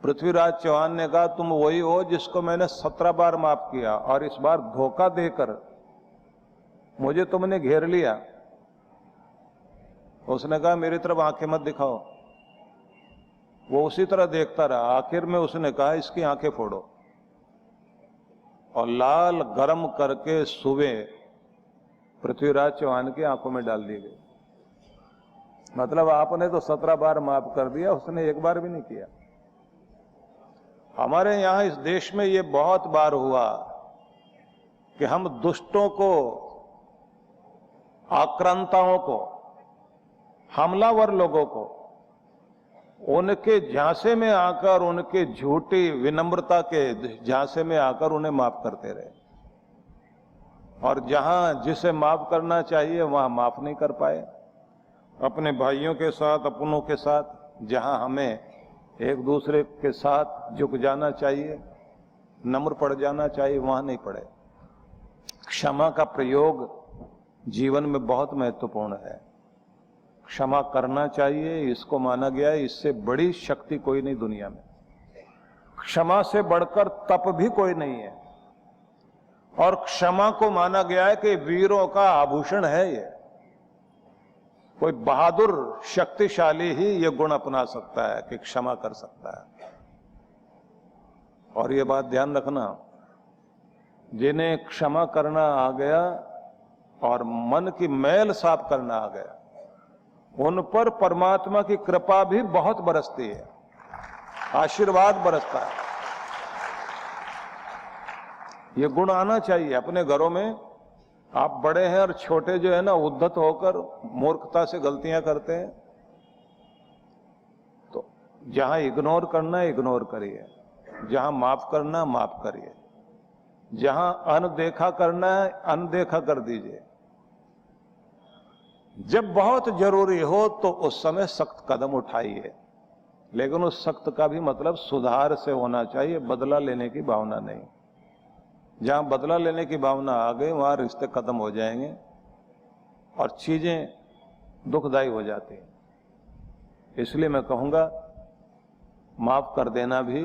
पृथ्वीराज चौहान ने कहा, तुम वही हो जिसको मैंने 17 बार माफ किया और इस बार धोखा देकर मुझे तुमने घेर लिया। उसने कहा, मेरी तरफ आंखें मत दिखाओ। वो उसी तरह देखता रहा। आखिर में उसने कहा, इसकी आंखें फोड़ो, और लाल गरम करके सुबह पृथ्वीराज चौहान की आंखों में डाल दी गई। मतलब आपने तो 17 बार माफ कर दिया, उसने एक बार भी नहीं किया। हमारे यहां इस देश में ये बहुत बार हुआ कि हम दुष्टों को, आक्रांताओं को, हमलावर लोगों को उनके झांसे में आकर, उनके झूठी विनम्रता के झांसे में आकर उन्हें माफ करते रहे, और जहां जिसे माफ करना चाहिए वहां माफ नहीं कर पाए। अपने भाइयों के साथ, अपनों के साथ, जहां हमें एक दूसरे के साथ झुक जाना चाहिए, नम्र पड़ जाना चाहिए, वहां नहीं पड़े। क्षमा का प्रयोग जीवन में बहुत महत्वपूर्ण है। क्षमा करना चाहिए, इसको माना गया है, इससे बड़ी शक्ति कोई नहीं दुनिया में। क्षमा से बढ़कर तप भी कोई नहीं है, और क्षमा को माना गया है कि वीरों का आभूषण है। ये कोई बहादुर, शक्तिशाली ही ये गुण अपना सकता है कि क्षमा कर सकता है। और ये बात ध्यान रखना, जिन्हें क्षमा करना आ गया और मन की मैल साफ करना आ गया, उन पर परमात्मा की कृपा भी बहुत बरसती है, आशीर्वाद बरसता है। ये गुण आना चाहिए अपने घरों में। आप बड़े हैं और छोटे जो है ना, उद्धत होकर मूर्खता से गलतियां करते हैं, तो जहां इग्नोर करना है इग्नोर करिए, जहां माफ करना माफ करिए, जहां अनदेखा करना है अनदेखा कर दीजिए। जब बहुत जरूरी हो तो उस समय सख्त कदम उठाइए, लेकिन उस सख्त का भी मतलब सुधार से होना चाहिए, बदला लेने की भावना नहीं। जहां बदला लेने की भावना आ गई वहां रिश्ते खत्म हो जाएंगे और चीजें दुखदायी हो जाती हैं। इसलिए मैं कहूंगा, माफ कर देना भी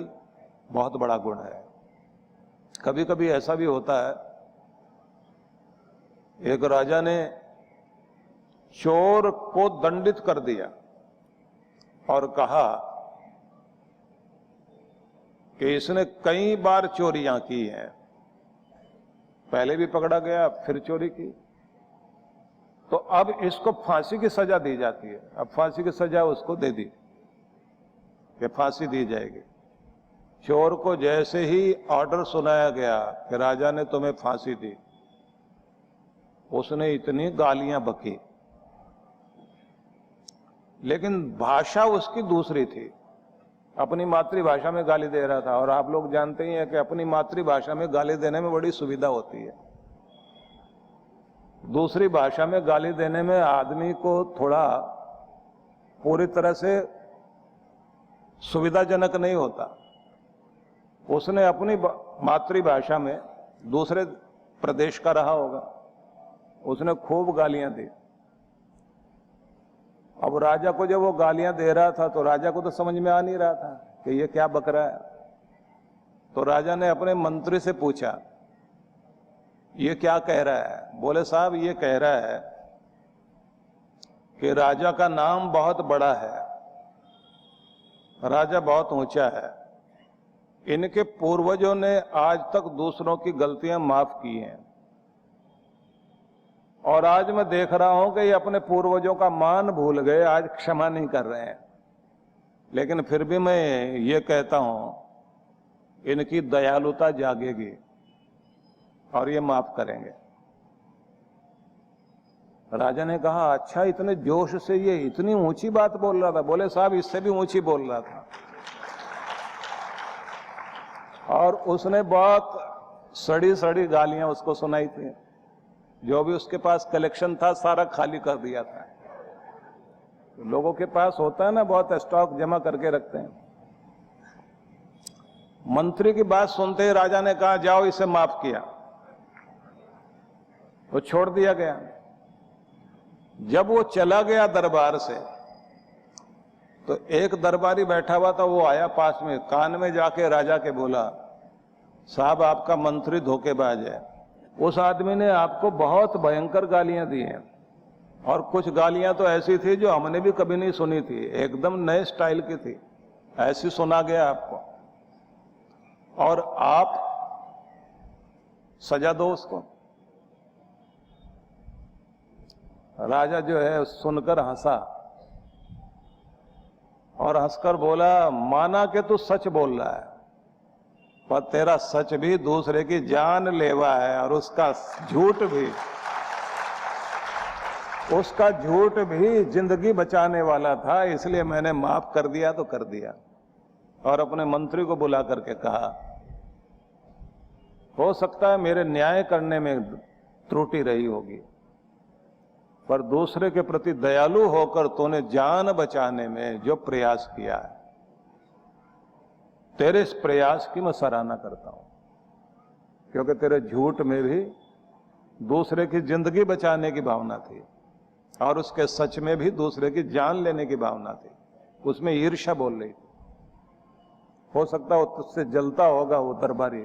बहुत बड़ा गुण है। कभी कभी ऐसा भी होता है, एक राजा ने चोर को दंडित कर दिया और कहा कि इसने कई बार चोरियां की हैं, पहले भी पकड़ा गया, फिर चोरी की, तो अब इसको फांसी की सजा दी जाती है। अब फांसी की सजा उसको दे दी कि फांसी दी जाएगी। चोर को जैसे ही ऑर्डर सुनाया गया कि राजा ने तुम्हें फांसी दी, उसने इतनी गालियां बकी, लेकिन भाषा उसकी दूसरी थी, अपनी मातृभाषा में गाली दे रहा था। और आप लोग जानते ही हैं कि अपनी मातृभाषा में गाली देने में बड़ी सुविधा होती है। दूसरी भाषा में गाली देने में आदमी को थोड़ा पूरी तरह से सुविधाजनक नहीं होता। उसने अपनी मातृभाषा में, दूसरे प्रदेश का रहा होगा, उसने खूब गालियां दी। अब राजा को जब वो गालियां दे रहा था तो राजा को तो समझ में आ नहीं रहा था कि ये क्या बक रहा है। तो राजा ने अपने मंत्री से पूछा, ये क्या कह रहा है? बोले, साहब ये कह रहा है कि राजा का नाम बहुत बड़ा है, राजा बहुत ऊंचा है, इनके पूर्वजों ने आज तक दूसरों की गलतियां माफ की हैं, और आज मैं देख रहा हूं कि ये अपने पूर्वजों का मान भूल गए, आज क्षमा नहीं कर रहे हैं। लेकिन फिर भी मैं ये कहता हूं, इनकी दयालुता जागेगी और ये माफ करेंगे। राजा ने कहा, अच्छा, इतने जोश से ये इतनी ऊंची बात बोल रहा था? बोले, साहब इससे भी ऊंची बोल रहा था। और उसने बहुत सड़ी सड़ी गालियां उसको सुनाई थी, जो भी उसके पास कलेक्शन था सारा खाली कर दिया था। तो लोगों के पास होता है ना, बहुत स्टॉक जमा करके रखते हैं। मंत्री की बात सुनते ही राजा ने कहा, जाओ इसे माफ किया, तो छोड़ दिया गया। जब वो चला गया दरबार से, तो एक दरबारी बैठा हुआ था, वो आया पास में, कान में जाके राजा के बोला, साहब आपका मंत्री धोखेबाज है। उस आदमी ने आपको बहुत भयंकर गालियां दी हैं, और कुछ गालियां तो ऐसी थी जो हमने भी कभी नहीं सुनी थी, एकदम नए स्टाइल की थी, ऐसी सुना गया आपको, और आप सजा दो उसको। राजा जो है सुनकर हंसा और हंसकर बोला, माना कि तू सच बोल रहा है, पर तेरा सच भी दूसरे की जान लेवा है, और उसका झूठ भी जिंदगी बचाने वाला था, इसलिए मैंने माफ कर दिया तो कर दिया। और अपने मंत्री को बुला करके कहा, हो सकता है मेरे न्याय करने में त्रुटि रही होगी, पर दूसरे के प्रति दयालु होकर तूने जान बचाने में जो प्रयास किया है, तेरे इस प्रयास की मैं सराहना करता हूं, क्योंकि तेरे झूठ में भी दूसरे की जिंदगी बचाने की भावना थी, और उसके सच में भी दूसरे की जान लेने की भावना थी, उसमें ईर्ष्या बोल रही थी। हो सकता है तुझसे जलता होगा वो दरबारी,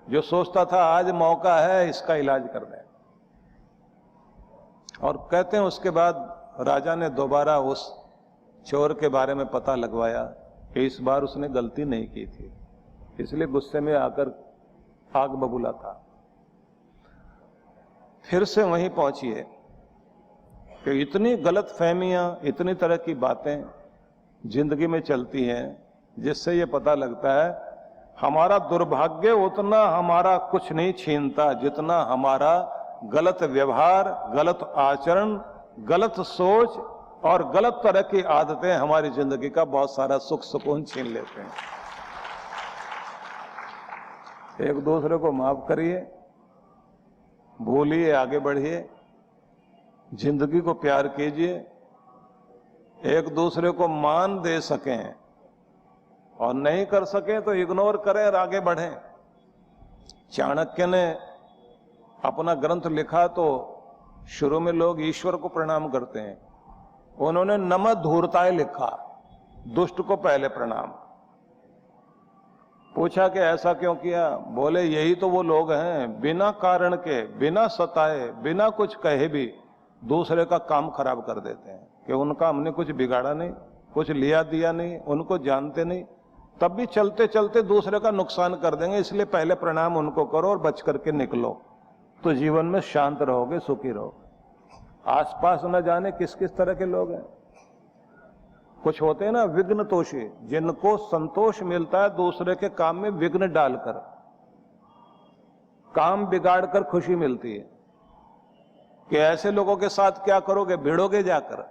जो सोचता था आज मौका है इसका इलाज कर दें। और कहते हैं उसके बाद राजा ने दोबारा उस चोर के बारे में पता लगवाया कि इस बार उसने गलती नहीं की थी, इसलिए गुस्से में आकर आग बबूला था। फिर से वहीं पहुंचिए कि इतनी गलत फहमियां, इतनी तरह की बातें जिंदगी में चलती हैं, जिससे ये पता लगता है हमारा दुर्भाग्य उतना हमारा कुछ नहीं छीनता जितना हमारा गलत व्यवहार, गलत आचरण, गलत सोच और गलत तरह की आदतें हमारी जिंदगी का बहुत सारा सुख सुकून छीन लेते हैं। एक दूसरे को माफ करिए, भूलिए, आगे बढ़िए, जिंदगी को प्यार कीजिए, एक दूसरे को मान दे सकें, और नहीं कर सके तो इग्नोर करें और आगे बढ़ें। चाणक्य ने अपना ग्रंथ लिखा तो शुरू में लोग ईश्वर को प्रणाम करते हैं, उन्होंने नमः धूर्ताय लिखा, दुष्ट को पहले प्रणाम। पूछा कि ऐसा क्यों किया? बोले यही तो वो लोग हैं बिना कारण के, बिना सताए, बिना कुछ कहे भी दूसरे का काम खराब कर देते हैं, कि उनका हमने कुछ बिगाड़ा नहीं, कुछ लिया दिया नहीं, उनको जानते नहीं, तब भी चलते चलते दूसरे का नुकसान कर देंगे, इसलिए पहले प्रणाम उनको करो और बच करके निकलो, तो जीवन में शांत रहोगे, सुखी रहोगे। आसपास न जाने किस किस तरह के लोग हैं। कुछ होते हैं ना विघ्न तोषी, जिनको संतोष मिलता है दूसरे के काम में विघ्न डालकर, काम बिगाड़कर खुशी मिलती है, कि ऐसे लोगों के साथ क्या करोगे, भिड़ोगे जाकर।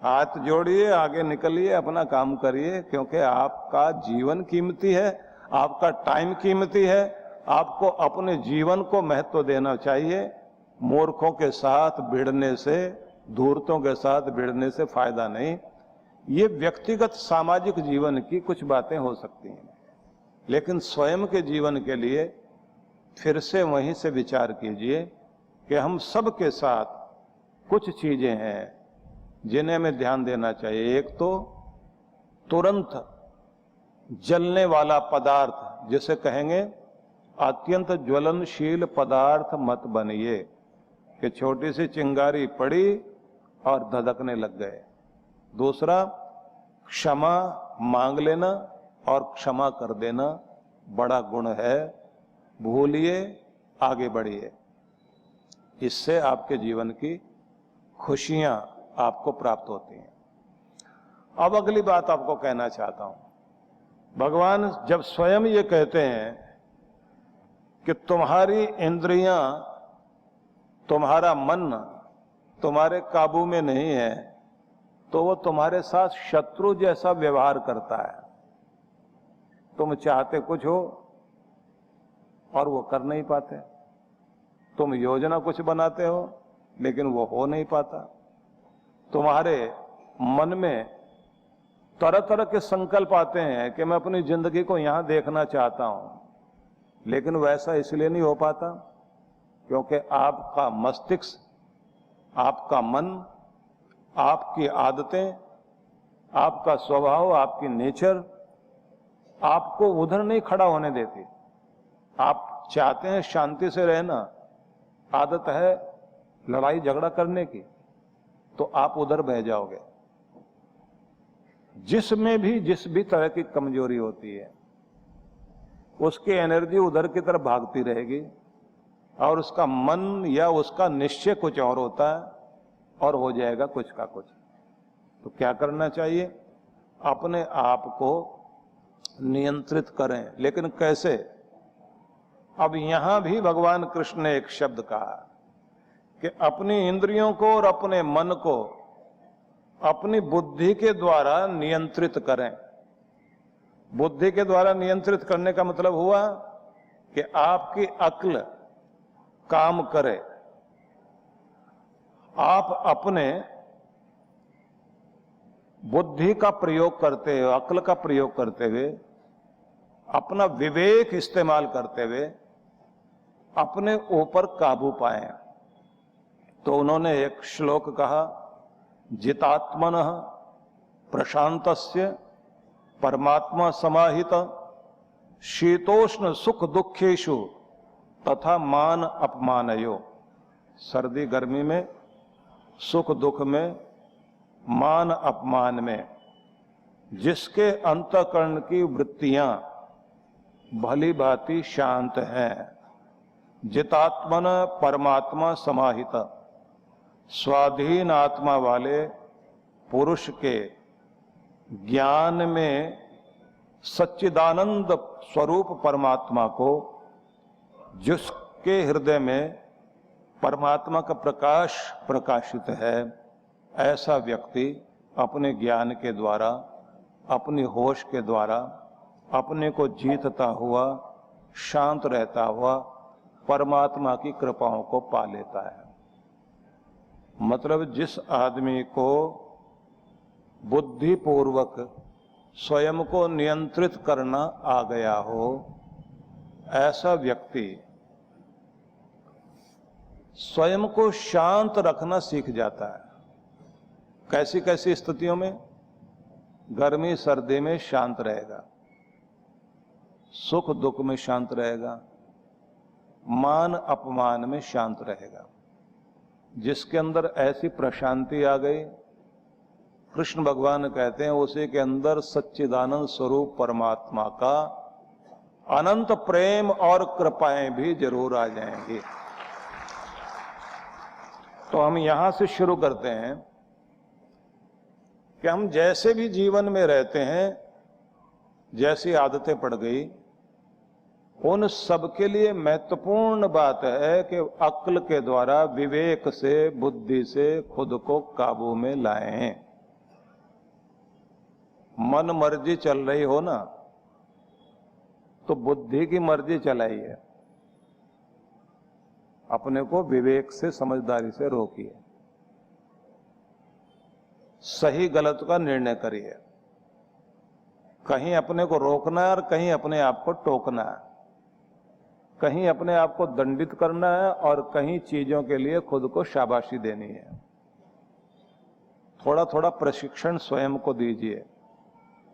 हाथ जोड़िए, आगे निकलिए, अपना काम करिए, क्योंकि आपका जीवन कीमती है, आपका टाइम कीमती है, आपको अपने जीवन को महत्व देना चाहिए। मूर्खों के साथ भिड़ने से, धूर्तों के साथ भिड़ने से फायदा नहीं। ये व्यक्तिगत सामाजिक जीवन की कुछ बातें हो सकती हैं, लेकिन स्वयं के जीवन के लिए फिर से वहीं से विचार कीजिए कि हम सब के साथ कुछ चीजें हैं जिन्हें हमें ध्यान देना चाहिए। एक तो तुरंत जलने वाला पदार्थ, जिसे कहेंगे अत्यंत ज्वलनशील पदार्थ मत बनिए, कि छोटी सी चिंगारी पड़ी और धधकने लग गए। दूसरा, क्षमा मांग लेना और क्षमा कर देना बड़ा गुण है, भूलिए, आगे बढ़िए, इससे आपके जीवन की खुशियां आपको प्राप्त होती हैं। अब अगली बात आपको कहना चाहता हूं, भगवान जब स्वयं ये कहते हैं कि तुम्हारी इंद्रियां, तुम्हारा मन तुम्हारे काबू में नहीं है, तो वो तुम्हारे साथ शत्रु जैसा व्यवहार करता है। तुम चाहते कुछ हो और वो कर नहीं पाते, तुम योजना कुछ बनाते हो लेकिन वो हो नहीं पाता। तुम्हारे मन में तरह तरह के संकल्प आते हैं कि मैं अपनी जिंदगी को यहां देखना चाहता हूं, लेकिन वैसा इसलिए नहीं हो पाता क्योंकि आपका मस्तिष्क, आपका मन, आपकी आदतें आपका स्वभाव, आपकी नेचर आपको उधर नहीं खड़ा होने देती। आप चाहते हैं शांति से रहना, आदत है लड़ाई झगड़ा करने की, तो आप उधर बह जाओगे। जिस भी तरह की कमजोरी होती है, उसकी एनर्जी उधर की तरफ भागती रहेगी और उसका मन या उसका निश्चय कुछ और होता है और हो जाएगा कुछ का कुछ। तो क्या करना चाहिए? अपने आप को नियंत्रित करें। लेकिन कैसे? अब यहां भी भगवान कृष्ण ने एक शब्द कहा कि अपनी इंद्रियों को और अपने मन को अपनी बुद्धि के द्वारा नियंत्रित करें। बुद्धि के द्वारा नियंत्रित करने का मतलब हुआ कि आपकी अक्ल काम करे। आप अपने बुद्धि का प्रयोग करते हुए, अक्ल का प्रयोग करते हुए, अपना विवेक इस्तेमाल करते हुए अपने ऊपर काबू पाए। तो उन्होंने एक श्लोक कहा, जितात्मनः प्रशांतस्य परमात्मा समाहित शीतोष्ण सुख दुखेषु तथा मान अपमानयो। सर्दी गर्मी में, सुख दुख में, मान अपमान में जिसके अंतःकरण की वृत्तियां भली भांति शांत हैं। जितात्मन परमात्मा समाहित, स्वाधीन आत्मा वाले पुरुष के ज्ञान में सच्चिदानंद स्वरूप परमात्मा को, जिसके हृदय में परमात्मा का प्रकाश प्रकाशित है, ऐसा व्यक्ति अपने ज्ञान के द्वारा, अपनी होश के द्वारा अपने को जीतता हुआ, शांत रहता हुआ परमात्मा की कृपाओं को पा लेता है। मतलब जिस आदमी को बुद्धिपूर्वक स्वयं को नियंत्रित करना आ गया हो, ऐसा व्यक्ति स्वयं को शांत रखना सीख जाता है। कैसी कैसी स्थितियों में? गर्मी सर्दी में शांत रहेगा, सुख दुख में शांत रहेगा, मान अपमान में शांत रहेगा। जिसके अंदर ऐसी प्रशांति आ गई, कृष्ण भगवान कहते हैं उसी के अंदर सच्चिदानंद स्वरूप परमात्मा का अनंत प्रेम और कृपाएं भी जरूर आ जाएंगी। तो हम यहां से शुरू करते हैं कि हम जैसे भी जीवन में रहते हैं, जैसी आदतें पड़ गई, उन सब के लिए महत्वपूर्ण बात है कि अक्ल के द्वारा, विवेक से, बुद्धि से खुद को काबू में लाएं। मन मर्जी चल रही हो ना, तो बुद्धि की मर्जी चलाइए, अपने को विवेक से, समझदारी से रोकिए, सही गलत का निर्णय करिए। कहीं अपने को रोकना है और कहीं अपने आप को टोकना है, कहीं अपने आप को दंडित करना है और कहीं चीजों के लिए खुद को शाबाशी देनी है। थोड़ा थोड़ा प्रशिक्षण स्वयं को दीजिए,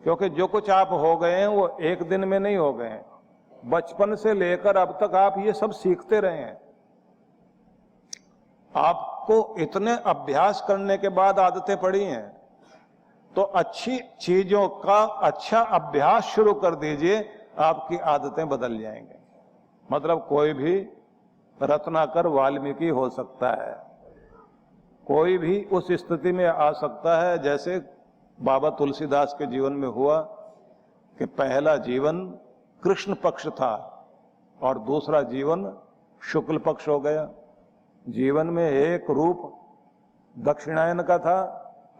क्योंकि जो कुछ आप हो गए हैं वो एक दिन में नहीं हो गए हैं। बचपन से लेकर अब तक आप ये सब सीखते रहे हैं। आपको इतने अभ्यास करने के बाद आदतें पड़ी हैं, तो अच्छी चीजों का अच्छा अभ्यास शुरू कर दीजिए, आपकी आदतें बदल जाएंगे। मतलब कोई भी रत्नाकर वाल्मीकि हो सकता है, कोई भी उस स्थिति में आ सकता है जैसे बाबा तुलसीदास के जीवन में हुआ कि पहला जीवन कृष्ण पक्ष था और दूसरा जीवन शुक्ल पक्ष हो गया। जीवन में एक रूप दक्षिणायन का था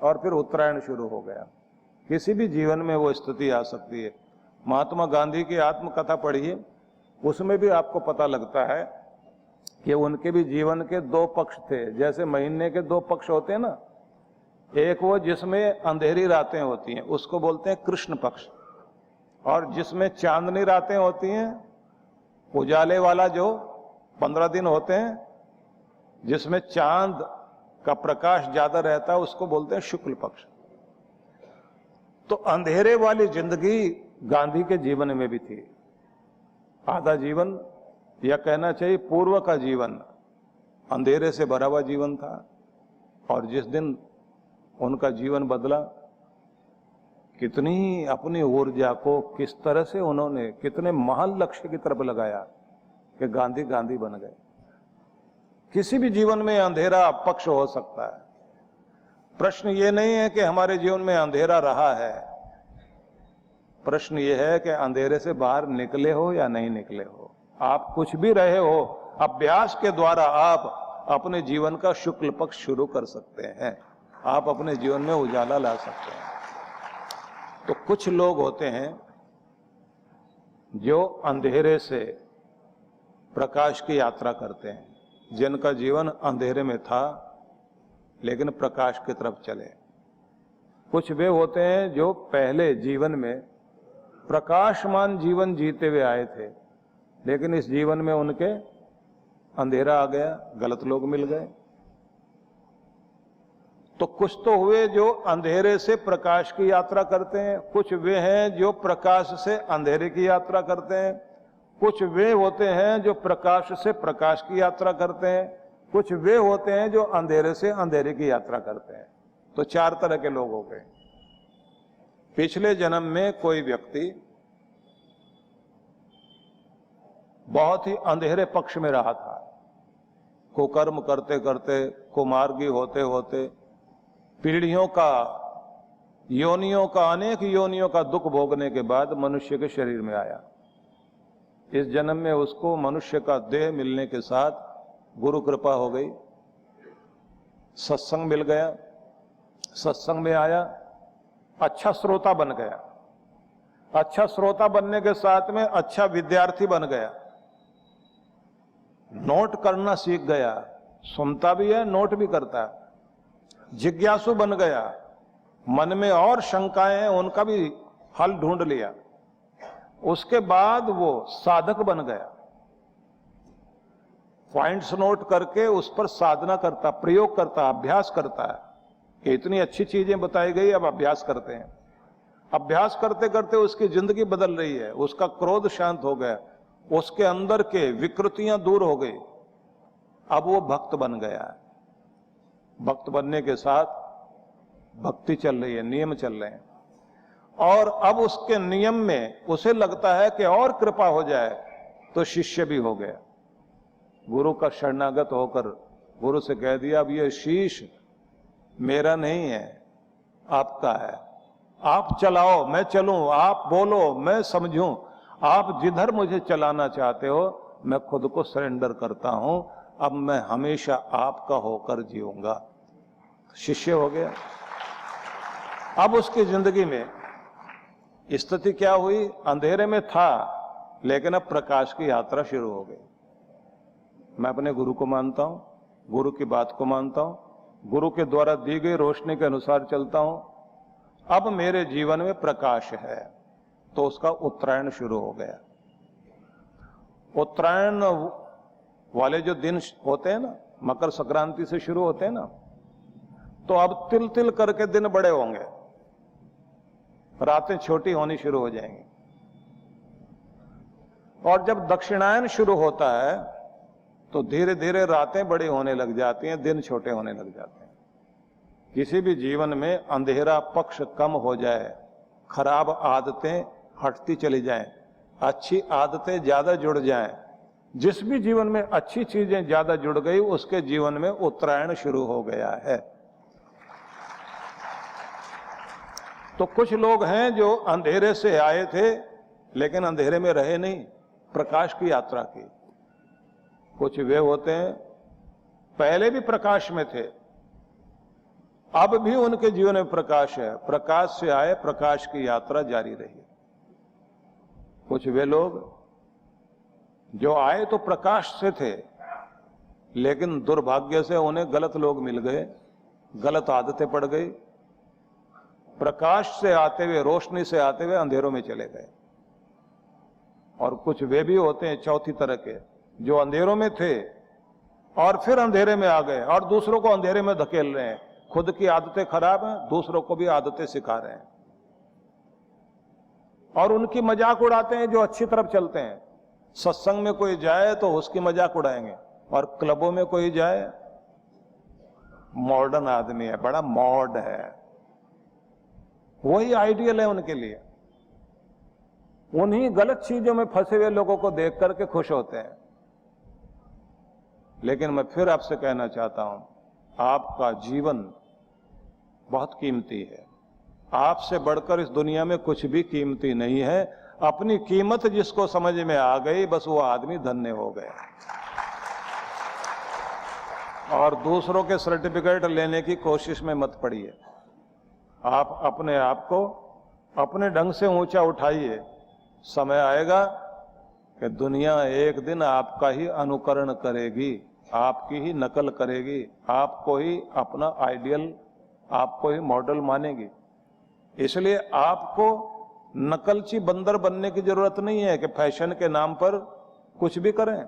और फिर उत्तरायण शुरू हो गया। किसी भी जीवन में वो स्थिति आ सकती है। महात्मा गांधी की आत्मकथा पढ़िए, उसमें भी आपको पता लगता है कि उनके भी जीवन के दो पक्ष थे। जैसे महीने के दो पक्ष होते हैं ना, एक वो जिसमें अंधेरी रातें होती हैं उसको बोलते हैं कृष्ण पक्ष, और जिसमें चांदनी रातें होती हैं, उजाले वाला जो 15 दिन होते हैं जिसमें चांद का प्रकाश ज्यादा रहता है, उसको बोलते हैं शुक्ल पक्ष। तो अंधेरे वाली जिंदगी गांधी के जीवन में भी थी। आधा जीवन, या कहना चाहिए पूर्व का जीवन, अंधेरे से भरा हुआ जीवन था। और जिस दिन उनका जीवन बदला, कितनी अपनी ऊर्जा को किस तरह से उन्होंने कितने महान लक्ष्य की तरफ लगाया कि गांधी गांधी बन गए। किसी भी जीवन में अंधेरा पक्ष हो सकता है। प्रश्न ये नहीं है कि हमारे जीवन में अंधेरा रहा है, प्रश्न ये है कि अंधेरे से बाहर निकले हो या नहीं निकले हो। आप कुछ भी रहे हो, अभ्यास के द्वारा आप अपने जीवन का शुक्ल पक्ष शुरू कर सकते हैं, आप अपने जीवन में उजाला ला सकते हैं। तो कुछ लोग होते हैं जो अंधेरे से प्रकाश की यात्रा करते हैं, जिनका जीवन अंधेरे में था लेकिन प्रकाश की तरफ चले। कुछ वे होते हैं जो पहले जीवन में प्रकाशमान जीवन जीते हुए आए थे, लेकिन इस जीवन में उनके अंधेरा आ गया, गलत लोग मिल गए। तो कुछ तो हुए जो अंधेरे से प्रकाश की यात्रा करते हैं, कुछ वे हैं जो प्रकाश से अंधेरे की यात्रा करते हैं, कुछ वे होते हैं जो प्रकाश से प्रकाश की यात्रा करते हैं, कुछ वे होते हैं जो अंधेरे से अंधेरे की यात्रा करते हैं। तो चार तरह के लोग हो गए। पिछले जन्म में कोई व्यक्ति बहुत ही अंधेरे पक्ष में रहा था, कुकर्म करते करते, कुमार्गी होते होते, पीढ़ियों का, योनियों का, अनेक योनियों का दुख भोगने के बाद मनुष्य के शरीर में आया। इस जन्म में उसको मनुष्य का देह मिलने के साथ गुरु कृपा हो गई, सत्संग मिल गया, सत्संग में आया, अच्छा श्रोता बन गया। अच्छा श्रोता बनने के साथ में अच्छा विद्यार्थी बन गया, नोट करना सीख गया, सुनता भी है, नोट भी करता है। जिज्ञासु बन गया, मन में और शंकाएं हैं उनका भी हल ढूंढ लिया। उसके बाद वो साधक बन गया, पॉइंट्स नोट करके उस पर साधना करता, प्रयोग करता, अभ्यास करता है कि इतनी अच्छी चीजें बताई गई, अब अभ्यास करते हैं। अभ्यास करते करते उसकी जिंदगी बदल रही है, उसका क्रोध शांत हो गया, उसके अंदर के विकृतियां दूर हो गई, अब वो भक्त बन गया है। भक्त बनने के साथ भक्ति चल रही है, नियम चल रहे हैं, और अब उसके नियम में उसे लगता है कि और कृपा हो जाए, तो शिष्य भी हो गया। गुरु का शरणागत होकर गुरु से कह दिया, अब ये शीश मेरा नहीं है, आपका है, आप चलाओ मैं चलूं, आप बोलो मैं समझूं, आप जिधर मुझे चलाना चाहते हो मैं खुद को सरेंडर करता हूं, अब मैं हमेशा आपका होकर जीऊंगा। शिष्य हो गया। अब उसकी जिंदगी में स्थिति क्या हुई? अंधेरे में था लेकिन अब प्रकाश की यात्रा शुरू हो गई। मैं अपने गुरु को मानता हूं, गुरु की बात को मानता हूं, गुरु के द्वारा दी गई रोशनी के अनुसार चलता हूं, अब मेरे जीवन में प्रकाश है। तो उसका उत्तरायण शुरू हो गया। उत्तरायण वाले जो दिन होते हैं ना, मकर संक्रांति से शुरू होते हैं ना, तो अब तिल तिल करके दिन बड़े होंगे, रातें छोटी होनी शुरू हो जाएंगी। और जब दक्षिणायन शुरू होता है तो धीरे धीरे रातें बड़ी होने लग जाती हैं, दिन छोटे होने लग जाते हैं। किसी भी जीवन में अंधेरा पक्ष कम हो जाए, खराब आदतें हटती चली जाएं, अच्छी आदतें ज्यादा जुड़ जाएं, जिस भी जीवन में अच्छी चीजें ज्यादा जुड़ गई उसके जीवन में उत्तरायण शुरू हो गया है। तो कुछ लोग हैं जो अंधेरे से आए थे लेकिन अंधेरे में रहे नहीं, प्रकाश की यात्रा की। कुछ वे होते हैं पहले भी प्रकाश में थे, अब भी उनके जीवन में प्रकाश है, प्रकाश से आए, प्रकाश की यात्रा जारी रही। कुछ वे लोग जो आए तो प्रकाश से थे लेकिन दुर्भाग्य से उन्हें गलत लोग मिल गए, गलत आदतें पड़ गई, प्रकाश से आते हुए, रोशनी से आते हुए अंधेरों में चले गए। और कुछ वे भी होते हैं चौथी तरह के, जो अंधेरों में थे और फिर अंधेरे में आ गए और दूसरों को अंधेरे में धकेल रहे हैं। खुद की आदतें खराब हैं, दूसरों को भी आदतें सिखा रहे हैं। और उनकी मजाक उड़ाते हैं जो अच्छी तरफ चलते हैं। सत्संग में कोई जाए तो उसकी मजाक उड़ाएंगे, और क्लबों में कोई जाए, मॉडर्न आदमी है, बड़ा मॉड है, वही आइडियल है उनके लिए। उन्हीं गलत चीजों में फंसे हुए लोगों को देख करके खुश होते हैं। लेकिन मैं फिर आपसे कहना चाहता हूं, आपका जीवन बहुत कीमती है। आपसे बढ़कर इस दुनिया में कुछ भी कीमती नहीं है। अपनी कीमत जिसको समझ में आ गई, बस वो आदमी धन्य हो गया। और दूसरों के सर्टिफिकेट लेने की कोशिश में मत पड़िए। आप अपने आप को अपने ढंग से ऊंचा उठाइए। समय आएगा कि दुनिया एक दिन आपका ही अनुकरण करेगी, आपकी ही नकल करेगी, आपको ही अपना आइडियल, आपको ही मॉडल मानेगी। इसलिए आपको नकलची बंदर बनने की जरूरत नहीं है कि फैशन के नाम पर कुछ भी करें।